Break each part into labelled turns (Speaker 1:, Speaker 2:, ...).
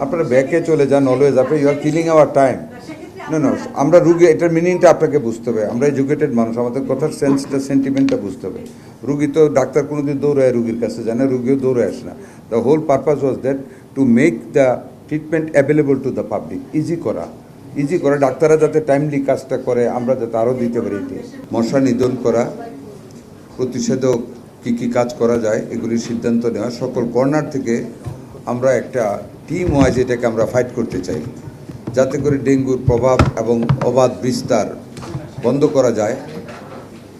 Speaker 1: আপনারা ব্যাকে চলে যান, অলওয়েজ আপনি you are killing our time. না না, আমরা রুগী, এটার মিনিংটা আপনাকে বুঝতে হবে। আমরা এডুকেটেড মানুষ, আমাদের কথার সেন্সটা, সেন্টিমেন্টটা বুঝতে হবে। রুগী তো ডাক্তার কোনোদিন দৌড়ায় রুগীর কাছে যায় না, রুগীও দৌড়ে আসে না। The whole purpose was that to make the treatment available to the public, easy করা, ডাক্তাররা যাতে টাইমলি কাজটা করে, আমরা যাতে আরও দিতে পারি। মশা নিধন করা, প্রতিষেধক কী কী কাজ করা যায় এগুলির সিদ্ধান্ত নেওয়া, সকল কর্নার থেকে আমরা একটা টিম ওয়াইজ এটাকে আমরা ফাইট করতে চাই, যাতে করে ডেঙ্গুর প্রভাব এবং অবাধ বিস্তার বন্ধ করা যায়,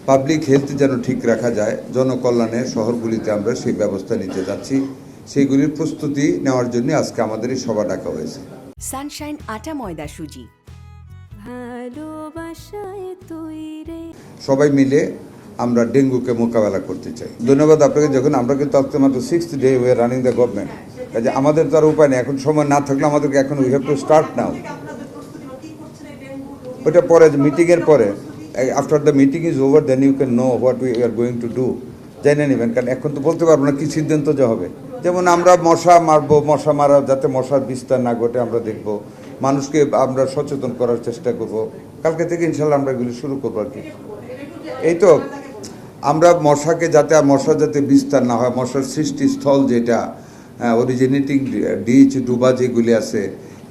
Speaker 1: পাবলিক হেলথ যেন ঠিক রাখা যায়। জনকল্যাণে শহরগুলিতে আমরা সেই ব্যবস্থা নিতে যাচ্ছি, সেইগুলির প্রস্তুতি নেওয়ার জন্য আজকে আমাদের এই সভা ডাকা হয়েছে।
Speaker 2: সানশাইন আটা ময়দা সুজি,
Speaker 1: সবাই মিলে আমরা ডেঙ্গুকে মোকাবেলা করতে চাই। ধন্যবাদ আপনাকে। যখন আমরা কিন্তু আজকে মাত্র 6th day we are running the government, কাজে আমাদের তো আর উপায় নেই, এখন সময় না থাকলে আমাদেরকে এখন we have to start now. ওটা পরে, মিটিংয়ের পরে, after the meeting is over then you can know what we are going to do, জেনে নেবেন। কারণ এখন তো বলতে পারবো না কী সিদ্ধান্ত যা হবে। যেমন আমরা মশা মারবো, মশা মারা যাতে মশার বিস্তার না ঘটে আমরা দেখব, মানুষকে আমরা সচেতন করার চেষ্টা করব। কালকে থেকে ইনশাল্লাহ আমরা এগুলি শুরু করবো আর কি। এই তো আমরা মশাকে যাতে, আর মশা যাতে বিস্তার না হয়, মশার সৃষ্টিস্থল যেটা অরিজিনেটিং ডিচ ডুবা যেগুলি আছে,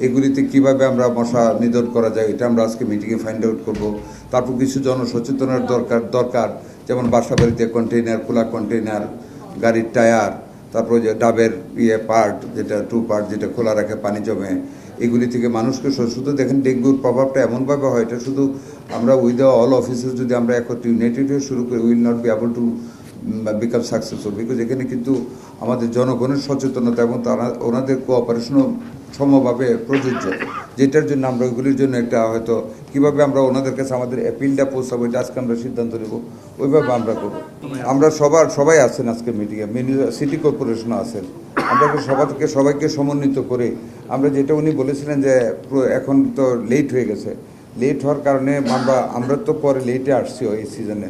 Speaker 1: এগুলিতে কিভাবে আমরা মশা নিধন করা যায় এটা আমরা আজকে মিটিংয়ে ফাইন্ড আউট করব। তারপর কিছু জনসচেতনের দরকার, যেমন বাসা বাড়িতে কন্টেইনার, খোলা কন্টেইনার, গাড়ির টায়ার, তারপর যে ডাবের পার্ট যেটা 2 পার্ট যেটা খোলা রাখে পানি জমে, এগুলি থেকে মানুষকে শুধু দেখেন ডেঙ্গুর প্রভাবটা এমনভাবে হয়, এটা শুধু আমরা উইথ অল অফিসার যদি আমরা একত্রে ইউনাইটেড হয়ে শুরু করি, will not be able to become successful, because এখানে কিন্তু আমাদের জনগণের সচেতনতা এবং তারা ওনাদের কোঅপারেশনও সমভাবে প্রযোজ্য, যেটার জন্য আমরা ওইগুলির জন্য একটা হয়তো কীভাবে আমরা ওনাদের কাছে আমাদের অ্যাপিলটা পৌঁছাবো এটা আজকে আমরা সিদ্ধান্ত নেব, ওইভাবে আমরা করবো। আমরা সবাই আছেন আজকে মিটিংয়ে, সিটি কর্পোরেশনও আছেন। আমরা সবাইকে সমন্বিত করে আমরা যেটা উনি বলেছিলেন যে এখন তো লেট হয়ে গেছে, লেট হওয়ার কারণে আমরা তো পরে লেটে আসছি ওই সিজনে,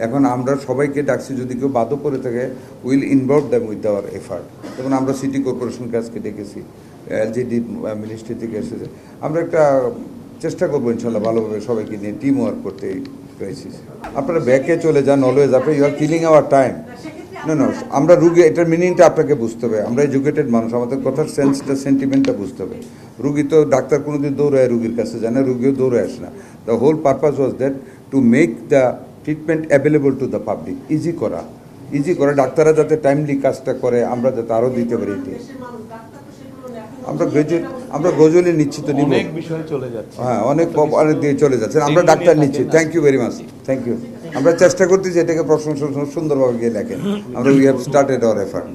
Speaker 1: এখন আমরা সবাইকে ডাকছি, যদি কেউ বাদও করে থাকে will involve them with our effort. যেমন আমরা সিটি কর্পোরেশনকে আজকে ডেকেছি, এলজিডি মিনিস্ট্রি থেকে এসেছে, আমরা একটা চেষ্টা করবো ইনশাল্লাহ ভালোভাবে সবাইকে নিয়ে টিম ওয়ার্ক করতে ক্রাইসিস। আপনারা ব্যাকে চলে যান, অলওয়েজ আপনি you are killing our time. না না, আমরা রুগী, এটার মিনিংটা আপনাকে বুঝতে হবে। আমরা এডুকেটেড মানুষ, আমাদের কথার সেন্সটা, সেন্টিমেন্টটা বুঝতে হবে। রুগী তো ডাক্তার কোনোদিন দৌড়ায় রুগীর কাছে যায় না, রুগীও দৌড়ে আসে না। The whole purpose was that to make the treatment available to the public, easy করা, ডাক্তাররা যাতে টাইমলি কাজটা করে, আমরা যাতে আরও দিতে পারি। আমরা গ্রাজুয়ালি নিচ্ছি তো,
Speaker 3: অনেক বিষয় চলে যাচ্ছে,
Speaker 1: হ্যাঁ অনেক দিয়ে চলে যাচ্ছে, আমরা ডাক্তার নিচ্ছি। Thank you very much, thank you. আমরা চেষ্টা করতেছি এটাকে সুন্দরভাবে গিয়ে লেখেন। আমরা we have started our effort.